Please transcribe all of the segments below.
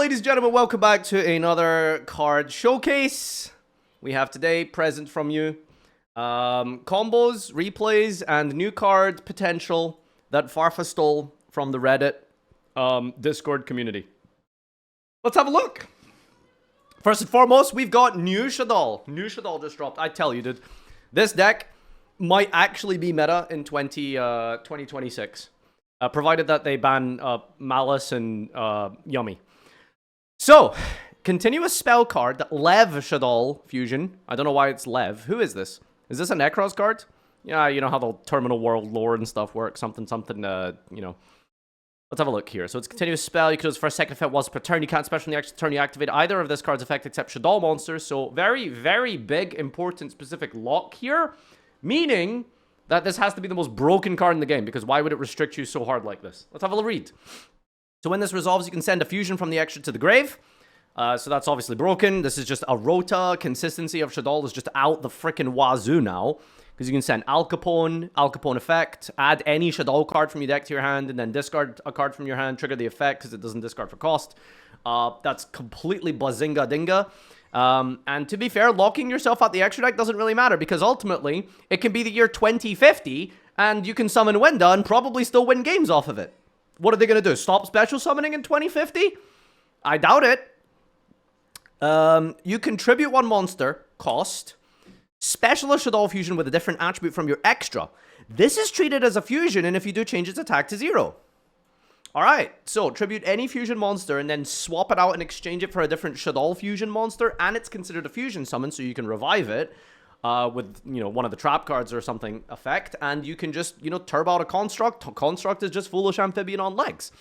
ladies and gentlemen, welcome back to another card showcase. We have today present from you combos, replays, and new card potential that Farfa stole from the Reddit Discord community. Let's have a look. First and foremost, we've got new Shaddoll. New Shaddoll just dropped. I tell you, dude, this deck might actually be meta in 2026. Provided that they ban Malice and Yummy. So, continuous spell card, Lev Shaddoll Fusion. I don't know why it's Lev. Who is this? Is this a Necros card? Yeah, you know how the Terminal World lore and stuff works. Something, you know. Let's have a look here. So it's continuous spell. You can use for a second effect once per turn. You can't special on the extra turn you activate either of this card's effect except Shaddoll monsters. So very, very big, important, specific lock here. Meaning that this has to be the most broken card in the game, because why would it restrict you so hard like this? Let's have a read. So when this resolves, you can send a fusion from the extra to the grave. So that's obviously broken. This is just a rota. Consistency of Shaddoll is just out the frickin' wazoo now. Because you can send Al Capone effect, add any Shaddoll card from your deck to your hand, and then discard a card from your hand, trigger the effect because it doesn't discard for cost. That's completely bazinga dinga. And to be fair, locking yourself out the extra deck doesn't really matter, because ultimately, it can be the year 2050, and you can summon Winda and probably still win games off of it. What are they going to do? Stop special summoning in 2050? I doubt it. You contribute one monster, cost, special a Shaddoll fusion with a different attribute from your extra. This is treated as a fusion, and if you do, change its attack to 0. Alright, so tribute any fusion monster and then swap it out and exchange it for a different Shaddoll fusion monster, and it's considered a fusion summon, so you can revive it with, you know, one of the trap cards or something effect, and you can just, you know, turbo out a Construct. Construct is just Foolish Amphibian on legs.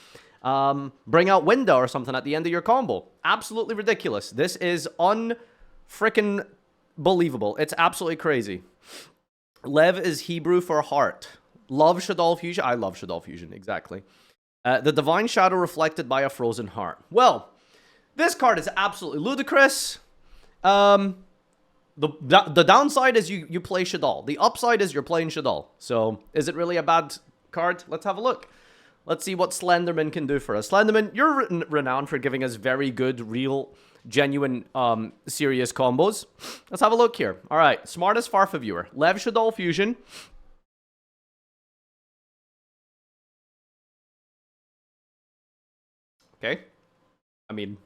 Bring out Winda or something at the end of your combo. Absolutely ridiculous. This is unfrickin' believable. It's absolutely crazy. Lev is Hebrew for heart. Love Shaddoll fusion. I love Shaddoll fusion, exactly. The Divine Shadow reflected by a frozen heart. Well, this card is absolutely ludicrous. The downside is you play Shaddoll. The upside is you're playing Shaddoll. So, is it really a bad card? Let's have a look. Let's see what Slenderman can do for us. Slenderman, you're renowned for giving us very good, real, genuine, serious combos. Let's have a look here. All right, smartest Farfa viewer. Lev Shaddoll fusion. Okay. I mean...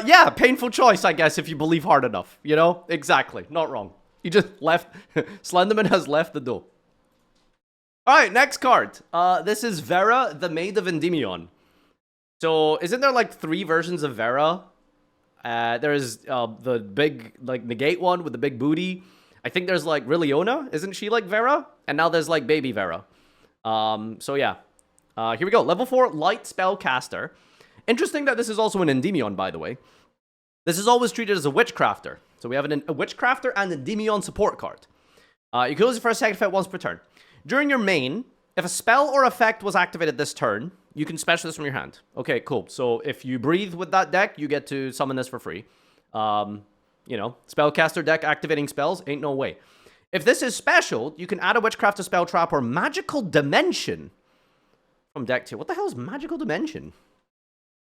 yeah, painful choice, I guess, if you believe hard enough. You know? Exactly. Not wrong. You just left... Slenderman has left the door. Alright, next card. This is Vera, the Maid of Endymion. So, isn't there, like, 3 versions of Vera? There's the big, like, negate one with the big booty. I think there's, like, Riliona. Isn't she, like, Vera? And now there's, like, baby Vera. So, yeah. Here we go. Level 4, Light Spellcaster. Interesting that this is also an Endymion, by the way. This is always treated as a Witchcrafter. So we have a Witchcrafter and Endymion support card. You can use it for a second effect once per turn. During your main, if a spell or effect was activated this turn, you can special this from your hand. Okay, cool. So if you breathe with that deck, you get to summon this for free. You know, Spellcaster deck activating spells, ain't no way. If this is special, you can add a Witchcrafter spell trap or Magical Dimension from deck 2. What the hell is Magical Dimension?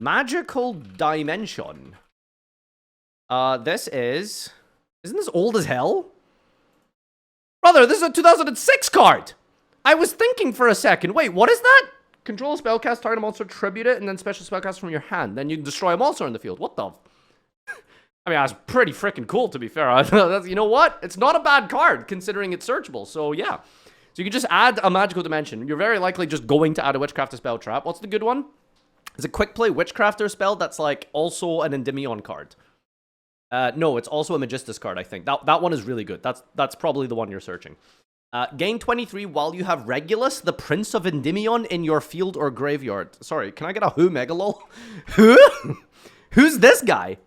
Magical Dimension. This is... Isn't this old as hell? Brother, this is a 2006 card! I was thinking for a second. Wait, what is that? Control a spellcast, target a monster, tribute it, and then special spellcast from your hand. Then you can destroy a monster in the field. What the... I mean, that's pretty freaking cool, to be fair. You know what? It's not a bad card, considering it's searchable. So, yeah. So you can just add a Magical Dimension. You're very likely just going to add a Witchcrafter spell trap. What's the good one? Is it Quick Play Witchcrafter spell that's, like, also an Endymion card? No, it's also a Magistus card, I think. That one is really good. That's probably the one you're searching. Gain 23 while you have Regulus, the Prince of Endymion, in your field or graveyard. Sorry, can I get a who, Megalol? Who? Who's this guy?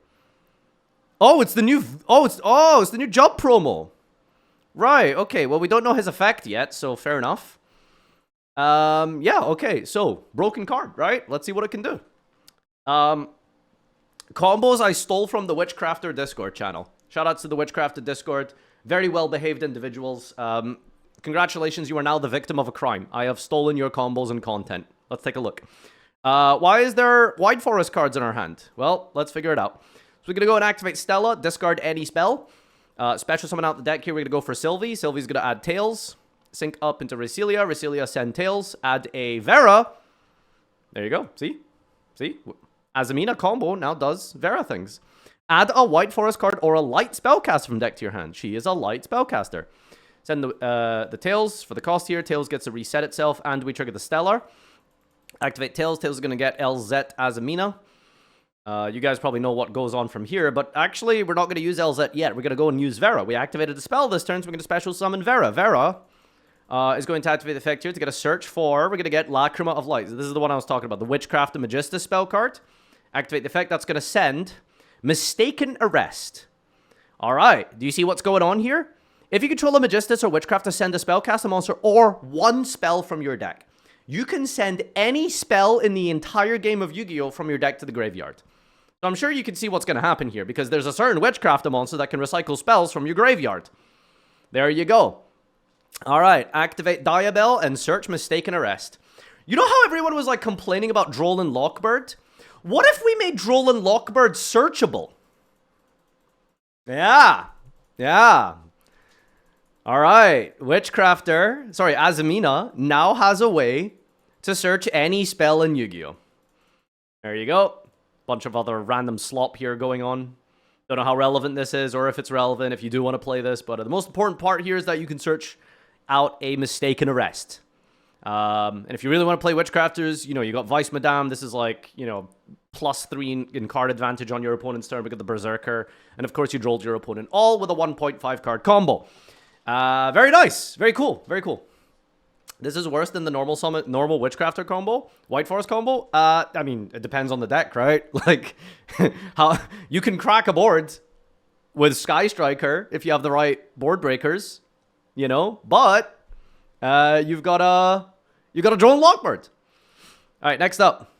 Oh, it's the new... it's the new job promo. Right, okay. Well, we don't know his effect yet, so fair enough. Yeah, okay. So, broken card, right? Let's see what it can do. Combos I stole from the Witchcrafter Discord channel. Shoutouts to the Witchcraft Discord. Very well-behaved individuals. Congratulations, you are now the victim of a crime. I have stolen your combos and content. Let's take a look. Why is there White Forest cards in our hand? Well, let's figure it out. So we're going to go and activate Stella, discard any spell. Special summon out the deck here. We're going to go for Sylvie. Sylvie's going to add Tails. Sync up into Reselia. Reselia send Tails. Add a Vera. There you go. See? See? Azamina combo now does Vera things. Add a White Forest card or a light spellcaster from deck to your hand. She is a light spellcaster. Send the Tails for the cost here. Tails gets to reset itself, and we trigger the Stellar. Activate Tails. Tails is going to get LZ Azamina. You guys probably know what goes on from here, but actually, we're not going to use LZ yet. We're going to go and use Vera. We activated the spell this turn, so we're going to special summon Vera. Vera is going to activate the effect here to get a search for... We're going to get Lacrima of Light. This is the one I was talking about, the Witchcraft and Magistus spell card. Activate the effect. That's going to send Mistaken Arrest. All right. Do you see what's going on here? If you control a Magistus or Witchcraft to send a spell, cast a monster, or one spell from your deck, you can send any spell in the entire game of Yu-Gi-Oh! From your deck to the graveyard. So I'm sure you can see what's going to happen here, because there's a certain Witchcraft monster that can recycle spells from your graveyard. There you go. All right, activate Diabell and search Mistaken Arrest. You know how everyone was like complaining about Droll and Lockbird? What if we made Droll and Lockbird searchable? Yeah. Yeah. All right, Azamina now has a way to search any spell in Yu-Gi-Oh! There you go. Bunch of other random slop here going on. Don't know how relevant this is or if it's relevant if you do want to play this, but the most important part here is that you can search out a Mistaken Arrest. And if you really want to play Witchcrafters, you know, you got Vice Madame. This is like, you know, +3 in card advantage on your opponent's turn because of the Berserker. And of course, you drolled your opponent, all with a 1.5 card combo. Very nice. Very cool. Very cool. This is worse than the normal Witchcrafter combo, White Forest combo. I mean, it depends on the deck, right? Like, how you can crack a board with Sky Striker if you have the right board breakers, you know. But you've got a Drone Lockbird. All right, next up.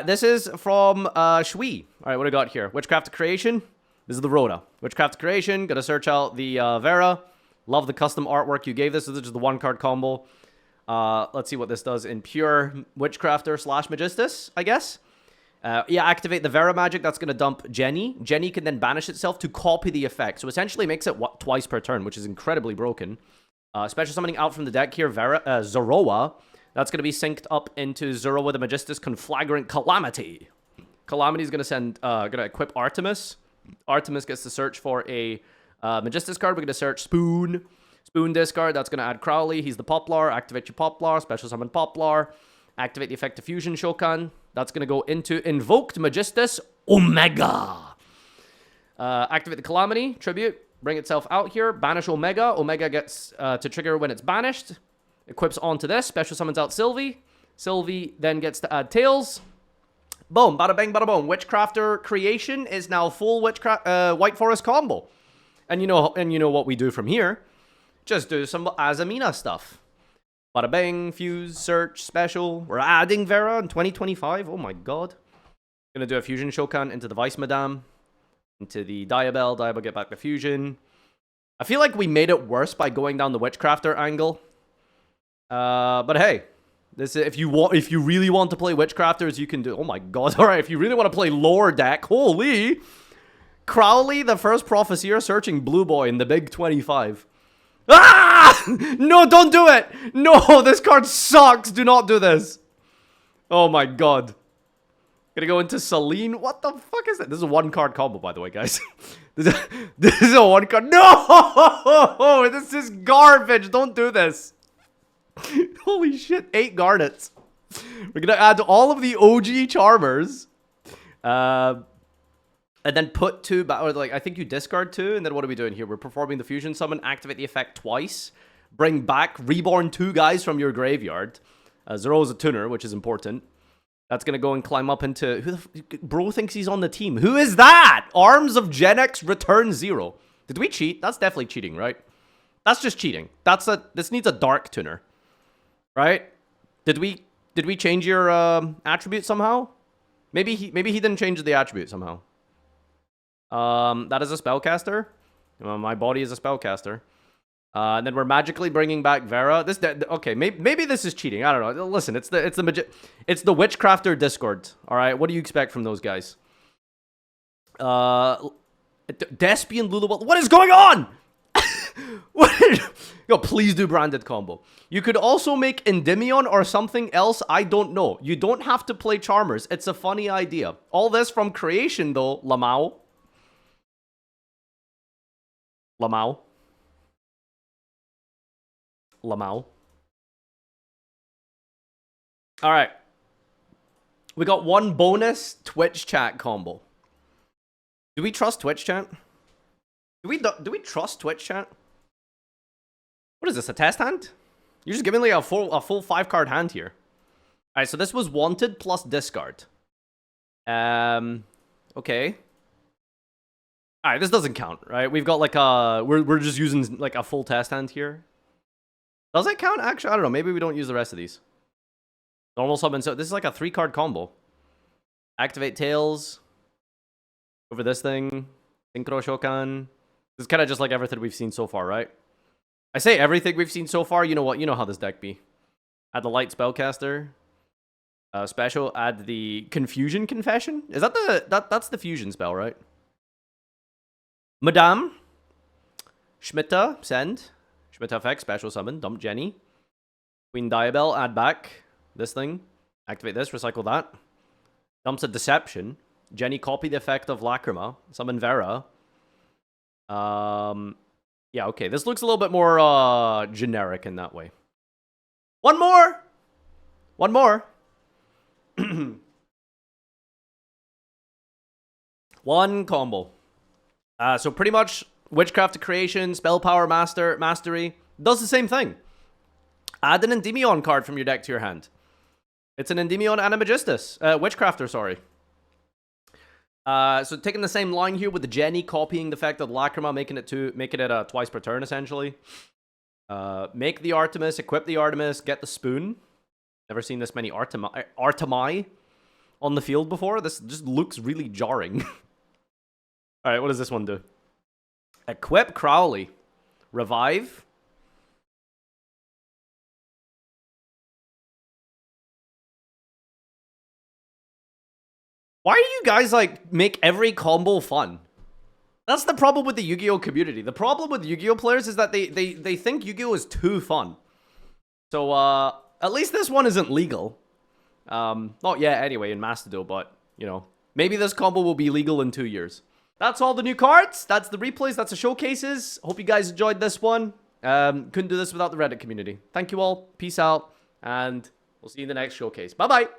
This is from Shui. All right, what do we got here? Witchcraft Creation. This is the Rhoda. Witchcraft Creation. Gonna search out the Vera. Love the custom artwork you gave this. This is just the 1-card combo. Let's see what this does in pure Witchcrafter / Magistus, I guess. Yeah, activate the Vera magic. That's going to dump Jenny. Jenny can then banish itself to copy the effect. So essentially makes it twice per turn, which is incredibly broken. Special summoning out from the deck here, Zoroa. That's going to be synced up into Zoro with a Magistus Conflagrant Calamity. Calamity is going to equip Artemis. Artemis gets to search for a Magistus card. We're going to search Spoon. Spoon discard. That's going to add Crowley. He's the Poplar. Activate your Poplar. Special summon Poplar. Activate the effect of Fusion Shokan. That's going to go into Invoked Magistus Omega. Activate the Calamity. Tribute. Bring itself out here. Banish Omega. Omega gets to trigger when it's banished. Equips onto this. Special summons out Sylvie. Sylvie then gets to add Tails. Boom. Bada bang, bada boom. Witchcrafter Creation is now full White Forest combo. And you know what we do from here. Just do some Azamina stuff. Bada bang, fuse, search, special. We're adding Vera in 2025. Oh my god. Gonna do a Fusion Shokan into the Vice Madame. Into the Diabell. Diabell get back the Fusion. I feel like we made it worse by going down the Witchcrafter angle. But hey. This if you really want to play Witchcrafters, you can do... Oh my god. Alright, if you really want to play lore deck. Holy... Crowley, the first Prophecyr, searching Blue Boy in the Big 25. Ah! No, don't do it! No, this card sucks. Do not do this. Oh my god. Gonna go into Celine. What the fuck is that? This is a 1-card combo, by the way, guys. this is a 1-card. No! This is garbage. Don't do this. Holy shit. 8 Garnets. We're gonna add all of the OG Charmers. And then put 2 back, or like, I think you discard 2, and then what are we doing here? We're performing the Fusion Summon, activate the effect twice, bring back, reborn 2 guys from your graveyard. Zoro's a tuner, which is important. That's going to go and climb up into, bro thinks he's on the team. Who is that? Arms of Gen X return 0. Did we cheat? That's definitely cheating, right? That's just cheating. This needs a dark tuner. Right? Did we change your attribute somehow? Maybe he didn't change the attribute somehow. That is a spellcaster. My body is a spellcaster. And then we're magically bringing back Vera. Okay, maybe this is cheating. I don't know. Listen, it's the Witchcrafter Discord. All right, what do you expect from those guys? Despian Lulawell. What is going on? Yo, please do branded combo. You could also make Endymion or something else. I don't know. You don't have to play Charmers. It's a funny idea. All this from creation, though. Lamau. Lamau. Lamau. All right. We got one bonus Twitch chat combo. Do we trust Twitch chat? Do we trust Twitch chat? What is this, a test hand? You're just giving like a full 5-card hand here. All right, so this was wanted plus discard. Okay. All right, this doesn't count, right? We've got like a we're just using like a full test hand here. Does it count? Actually, I don't know. Maybe we don't use the rest of these. Normal summon. So this is like a 3-card combo. Activate Tails. Over this thing. Synchro Shokan. This is kind of just like everything we've seen so far, right? I say everything we've seen so far. You know what? You know how this deck be. Add the Light Spellcaster. Special. Add the Confusion Confession. Is that that's the fusion spell, right? Madame. Schmitta. Send. Schmitta effect. Special summon. Dump Jenny. Queen Diabell. Add back this thing. Activate this. Recycle that. Dumps a Deception. Jenny, copy the effect of Lacrima. Summon Vera. Yeah, okay. This looks a little bit more generic in that way. One more! One more. One combo. So pretty much Witchcraft Creation, Spell Power Mastery does the same thing. Add an Endymion card from your deck to your hand. It's an Endymion and a Magistus. Witchcrafter, sorry. So taking the same line here with the Jenny, copying the effect of Lacrima, making it twice per turn, essentially. Make the Artemis, equip the Artemis, get the Spoon. Never seen this many Artemi on the field before. This just looks really jarring. Alright, what does this one do? Equip Crowley. Revive. Why do you guys, like, make every combo fun? That's the problem with the Yu-Gi-Oh community. The problem with Yu-Gi-Oh players is that they think Yu-Gi-Oh is too fun. So, at least this one isn't legal. Not yet, anyway, in Mastodon, but, you know, maybe this combo will be legal in 2 years. That's all the new cards. That's the replays. That's the showcases. Hope you guys enjoyed this one. Couldn't do this without the Reddit community. Thank you all. Peace out. And we'll see you in the next showcase. Bye-bye.